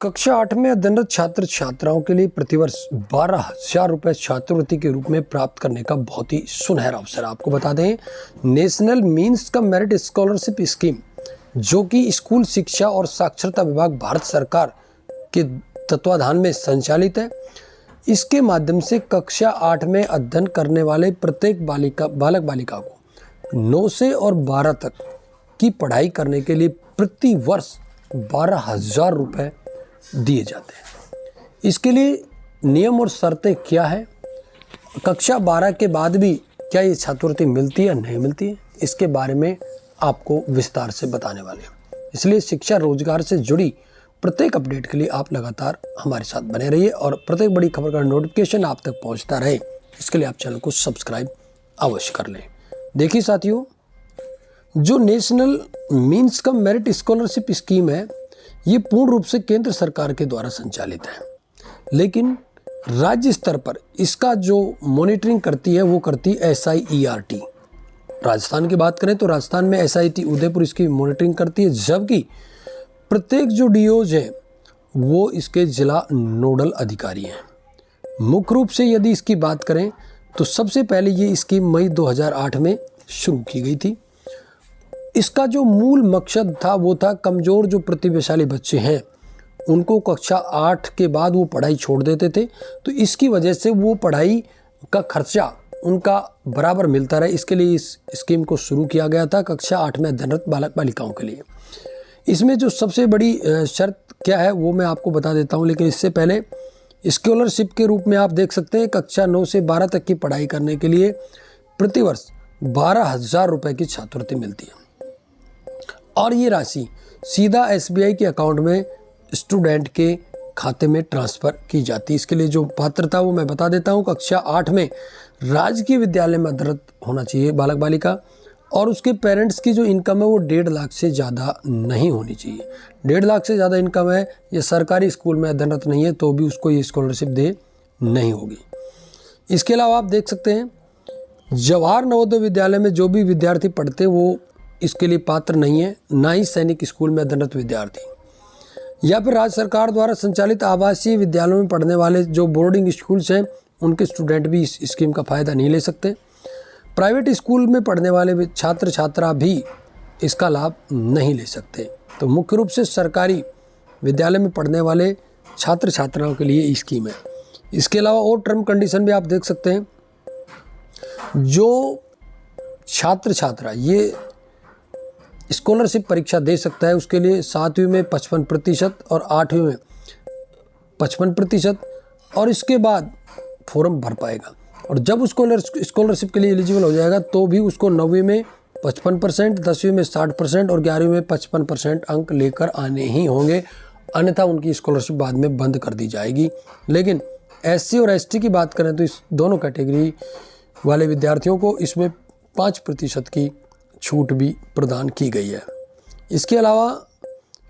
कक्षा 8 में अध्ययनरत छात्र छात्राओं के लिए प्रतिवर्ष 12,000 रुपये छात्रवृत्ति के रूप में प्राप्त करने का बहुत ही सुनहरा अवसर। आपको बता दें, national means cum merit scholarship scheme, जो कि स्कूल शिक्षा और साक्षरता विभाग भारत सरकार के तत्वाधान में संचालित है, इसके माध्यम से कक्षा 8 में अध्ययन करने वाले प्रत्येक बालक बालिका को 9 से और 12 तक की पढ़ाई करने के लिए प्रति वर्ष 12,000 रुपये दिए जाते हैं। इसके लिए नियम और शर्तें क्या है, कक्षा 12 के बाद भी क्या ये छात्रवृत्ति मिलती है या नहीं मिलती है, इसके बारे में आपको विस्तार से बताने वाले हैं। इसलिए शिक्षा रोजगार से जुड़ी प्रत्येक अपडेट के लिए आप लगातार हमारे साथ बने रहिए और प्रत्येक बड़ी खबर का नोटिफिकेशन आप तक पहुंचता रहे, इसके लिए आप चैनल को सब्सक्राइब अवश्य कर लें। देखिए साथियों, जो national means cum merit scholarship scheme है, ये पूर्ण रूप से केंद्र सरकार के द्वारा संचालित है, लेकिन राज्य स्तर पर इसका जो मॉनिटरिंग करती है वो करती है SIERT। राजस्थान की बात करें तो राजस्थान में SIT उदयपुर इसकी मॉनिटरिंग करती है, जबकि प्रत्येक जो DOs है वो इसके जिला नोडल अधिकारी हैं। मुख्य रूप से यदि इसकी बात करें तो सबसे पहले ये स्कीम मई 2008 में शुरू की गई थी। इसका जो मूल मकसद था वो था कमज़ोर जो प्रतिभाशाली बच्चे हैं उनको कक्षा 8 के बाद वो पढ़ाई छोड़ देते थे, तो इसकी वजह से वो पढ़ाई का खर्चा उनका बराबर मिलता रहे, इसके लिए इस स्कीम को शुरू किया गया था कक्षा 8 में अध्ययनरत बालक बालिकाओं के लिए। इसमें जो सबसे बड़ी शर्त क्या है वो मैं आपको बता देता हूँ, लेकिन इससे पहले स्कॉलरशिप के रूप में आप देख सकते हैं कक्षा 9 से 12 तक की पढ़ाई करने के लिए प्रतिवर्ष 12,000 रुपये की छात्रवृत्ति मिलती है और ये राशि सीधा SBI के अकाउंट में स्टूडेंट के खाते में ट्रांसफ़र की जाती है। इसके लिए जो पात्रता वो मैं बता देता हूँ, कक्षा 8 में राजकीय विद्यालय में अध्ययनरत होना चाहिए बालक बालिका और उसके पेरेंट्स की जो इनकम है वो 1.5 लाख से ज़्यादा नहीं होनी चाहिए। 1.5 लाख से ज़्यादा इनकम है, ये सरकारी स्कूल में अध्ययनरत नहीं है तो भी उसको ये स्कॉलरशिप दे नहीं होगी। इसके अलावा आप देख सकते हैं, जवाहर नवोदय विद्यालय में जो भी विद्यार्थी पढ़ते हैं वो इसके लिए पात्र नहीं है, ना ही सैनिक स्कूल में अध्ययनरत विद्यार्थी या फिर राज्य सरकार द्वारा संचालित आवासीय विद्यालयों में पढ़ने वाले जो बोर्डिंग स्कूल्स हैं उनके स्टूडेंट भी इस स्कीम का फ़ायदा नहीं ले सकते। प्राइवेट स्कूल में पढ़ने वाले छात्र छात्रा भी इसका लाभ नहीं ले सकते। तो मुख्य रूप से सरकारी विद्यालय में पढ़ने वाले छात्र छात्राओं के लिए स्कीम है। इसके अलावा और टर्म कंडीशन भी आप देख सकते हैं। जो छात्र छात्रा ये स्कॉलरशिप परीक्षा दे सकता है उसके लिए 7वीं में 55% और 8वीं में 55% और इसके बाद फॉर्म भर पाएगा, और जब उसको स्कॉलरशिप के लिए एलिजिबल हो जाएगा तो भी उसको 9वीं में 55%, 10वीं में 60% और 11वीं में 55% अंक लेकर आने ही होंगे, अन्यथा उनकी स्कॉलरशिप बाद में बंद कर दी जाएगी। लेकिन SC और ST की बात करें तो इस दोनों कैटेगरी वाले विद्यार्थियों को इसमें 5% की छूट भी प्रदान की गई है। इसके अलावा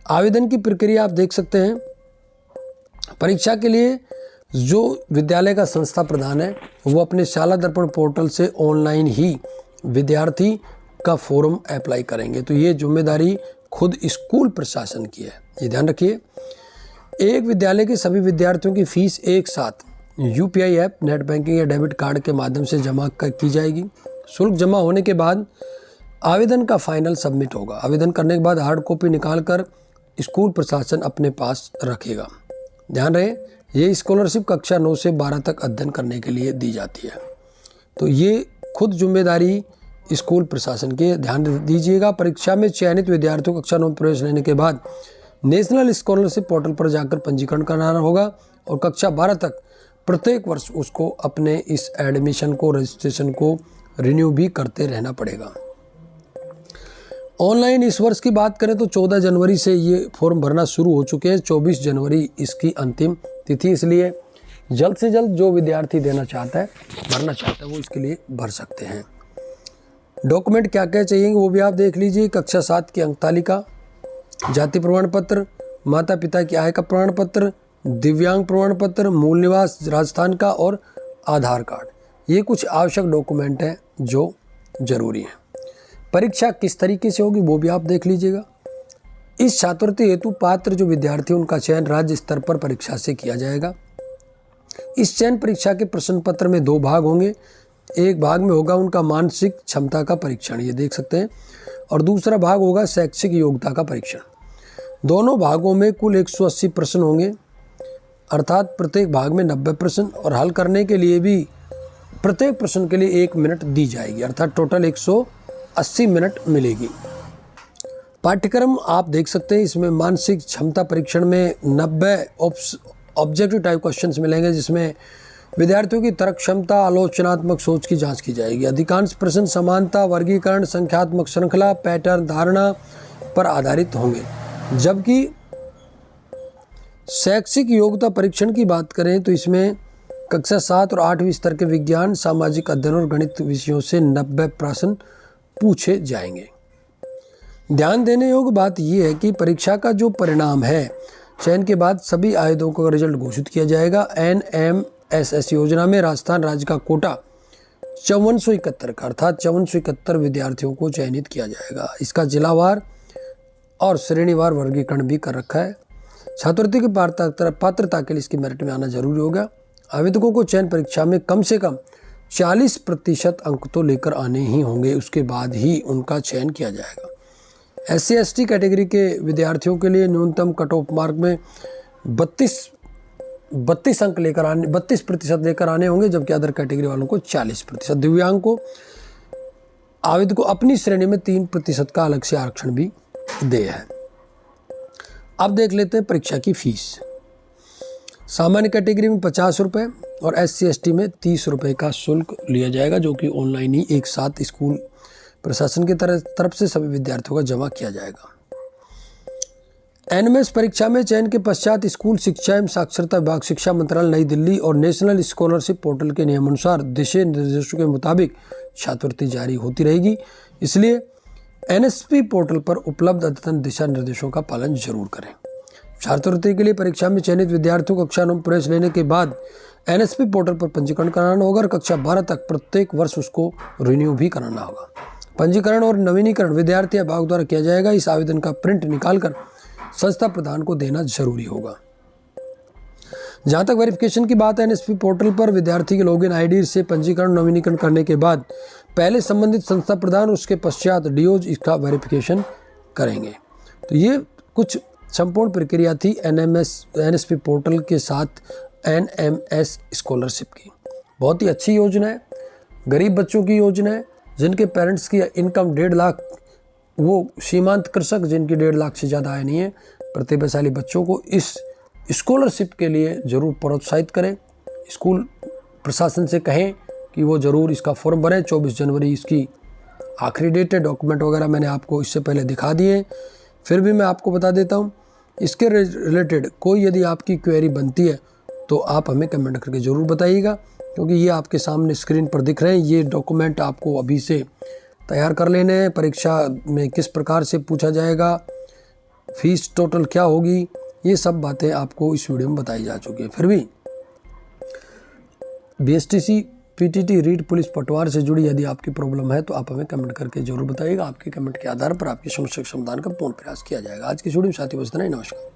आवेदन की प्रक्रिया आप देख सकते हैं। परीक्षा के लिए जो विद्यालय का संस्था प्रधान है वो अपने शाला दर्पण पोर्टल से ऑनलाइन ही विद्यार्थी का फॉर्म अप्लाई करेंगे, तो ये जिम्मेदारी खुद स्कूल प्रशासन की है, ये ध्यान रखिए। एक विद्यालय के सभी विद्यार्थियों की फीस एक साथ UPI ऐप, नेट बैंकिंग या डेबिट कार्ड के माध्यम से जमा की जाएगी। शुल्क जमा होने के बाद आवेदन का फाइनल सबमिट होगा। आवेदन करने के बाद हार्ड कॉपी निकालकर स्कूल प्रशासन अपने पास रखेगा। ध्यान रहे, ये स्कॉलरशिप कक्षा 9 से 12 तक अध्ययन करने के लिए दी जाती है, तो ये खुद जिम्मेदारी स्कूल प्रशासन की। ध्यान दीजिएगा, परीक्षा में चयनित विद्यार्थियों को कक्षा 9 में प्रवेश लेने के बाद नेशनल स्कॉलरशिप पोर्टल पर जाकर पंजीकरण कराना होगा और कक्षा 12 तक प्रत्येक वर्ष उसको अपने इस एडमिशन को, रजिस्ट्रेशन को रिन्यू भी करते रहना पड़ेगा। ऑनलाइन इस वर्ष की बात करें तो 14 जनवरी से ये फॉर्म भरना शुरू हो चुके हैं, 24 जनवरी इसकी अंतिम तिथि, इसलिए जल्द से जल्द जो विद्यार्थी देना चाहता है, भरना चाहता है, वो इसके लिए भर सकते हैं। डॉक्यूमेंट क्या क्या चाहिए वो भी आप देख लीजिए। कक्षा 7 की अंक तालिका, जाति प्रमाण पत्र, माता पिता की आय का प्रमाण पत्र, दिव्यांग प्रमाण पत्र, मूल निवास राजस्थान का और आधार कार्ड, ये कुछ आवश्यक डॉक्यूमेंट हैं जो जरूरी हैं। परीक्षा किस तरीके से होगी वो भी आप देख लीजिएगा। इस छात्रवृत्ति हेतु पात्र जो विद्यार्थी उनका चयन राज्य स्तर पर परीक्षा से किया जाएगा। इस चयन परीक्षा के प्रश्न पत्र में 2 भाग होंगे। एक भाग में होगा उनका मानसिक क्षमता का परीक्षण, ये देख सकते हैं, और दूसरा भाग होगा शैक्षिक योग्यता का परीक्षण। दोनों भागों में कुल 180 प्रश्न होंगे, अर्थात प्रत्येक भाग में 90 प्रश्न, और हल करने के लिए भी प्रत्येक प्रश्न के लिए 1 मिनट दी जाएगी, अर्थात टोटल 180 मिनट मिलेगी। पाठ्यक्रम आप देख सकते हैं, इसमें मानसिक क्षमता परीक्षण में 90 ऑब्जेक्टिव टाइप क्वेश्चंस मिलेंगे, जिसमें विद्यार्थियों की तर्क क्षमता, आलोचनात्मक सोच की जांच की जाएगी। अधिकांश प्रश्न समानता, वर्गीकरण, संख्यात्मक श्रृंखला, पैटर्न, धारणा पर आधारित होंगे। जबकि शैक्षिक योग्यता परीक्षण की बात करें तो इसमें कक्षा 7 और 8वीं स्तर के विज्ञान, सामाजिक अध्ययन और गणित विषयों से 90 प्रश्न पूछे जाएंगे। ध्यान देने योग्य बात यह है कि परीक्षा का जो परिणाम है, चयन के बाद सभी आवेदकों का रिजल्ट घोषित किया जाएगा। NMSS योजना में राजस्थान राज्य का कोटा 5471 का, अर्थात 5471 विद्यार्थियों को चयनित किया जाएगा। इसका जिलावार और श्रेणीवार वर्गीकरण भी कर रखा है। छात्रवृत्ति की पात्रता के लिए इसकी मेरिट में आना जरूरी होगा। आवेदकों को चयन परीक्षा में कम से कम 40% अंक तो लेकर आने ही होंगे, उसके बाद ही उनका चयन किया जाएगा। SC/ST कैटेगरी के विद्यार्थियों के लिए न्यूनतम कट ऑफ मार्क में 32% लेकर आने होंगे, जबकि अदर कैटेगरी वालों को 40%। दिव्यांग को आवेदक को अपनी श्रेणी में 3% का अलग से आरक्षण भी दे है। अब देख लेते हैं परीक्षा की फीस। सामान्य कैटेगरी में 50 रुपये और SC/ST में 30 रुपये का शुल्क लिया जाएगा, जो कि ऑनलाइन ही एक साथ स्कूल प्रशासन की तरफ से सभी विद्यार्थियों का जमा किया जाएगा। NMS परीक्षा में चयन के पश्चात स्कूल शिक्षा एवं साक्षरता विभाग, शिक्षा मंत्रालय नई दिल्ली और नेशनल स्कॉलरशिप पोर्टल के नियमानुसार दिशा निर्देशों के मुताबिक छात्रवृत्ति जारी होती रहेगी। इसलिए NSP पोर्टल पर उपलब्ध अद्यतन दिशा निर्देशों का पालन जरूर करें। छात्रवृत्ति के लिए परीक्षा में चयनित विद्यार्थियों को कक्षा 9 प्रवेश लेने के बाद NSP पोर्टल पर पंजीकरण कराना होगा और कक्षा 12 तक प्रत्येक वर्ष उसको रिन्यू भी कराना होगा। पंजीकरण और नवीनीकरण विद्यार्थी विभाग द्वारा किया जाएगा। इस आवेदन का प्रिंट निकालकर संस्था प्रधान को देना जरूरी होगा। जहां तक वेरिफिकेशन की बात है, NSP पोर्टल पर विद्यार्थी के लॉगिन ID से पंजीकरण नवीनीकरण करने के बाद पहले संबंधित संस्था प्रधान, उसके पश्चात DOज इसका वेरिफिकेशन करेंगे। तो ये कुछ संपूर्ण प्रक्रिया थी NSP पोर्टल के साथ NMS स्कॉलरशिप की। बहुत ही अच्छी योजना है, गरीब बच्चों की योजना है, जिनके पेरेंट्स की इनकम 1.5 लाख, वो सीमांत कृषक जिनकी 1.5 लाख से ज़्यादा आय नहीं है, प्रतिभाशाली बच्चों को इस स्कॉलरशिप के लिए ज़रूर प्रोत्साहित करें। स्कूल प्रशासन से कहें कि वो ज़रूर इसका फॉर्म भरें। 24 जनवरी इसकी आखिरी डेट है। डॉक्यूमेंट वगैरह मैंने आपको इससे पहले दिखा दिए, फिर भी मैं आपको बता देता हूँ। इसके रिलेटेड कोई यदि आपकी क्वेरी बनती है तो आप हमें कमेंट करके ज़रूर बताइएगा, क्योंकि ये आपके सामने स्क्रीन पर दिख रहे हैं। ये डॉक्यूमेंट आपको अभी से तैयार कर लेने हैं। परीक्षा में किस प्रकार से पूछा जाएगा, फीस टोटल क्या होगी, ये सब बातें आपको इस वीडियो में बताई जा चुकी है। फिर भी BSTC PTT रीड पुलिस पटवार से जुड़ी यदि आपकी प्रॉब्लम है तो आप हमें कमेंट करके जरूर बताइएगा। आपके कमेंट के आधार पर आपकी समस्या के समाधान का पूर्ण प्रयास किया जाएगा। आज की वीडियो में साथी बस इतना ही। नमस्कार।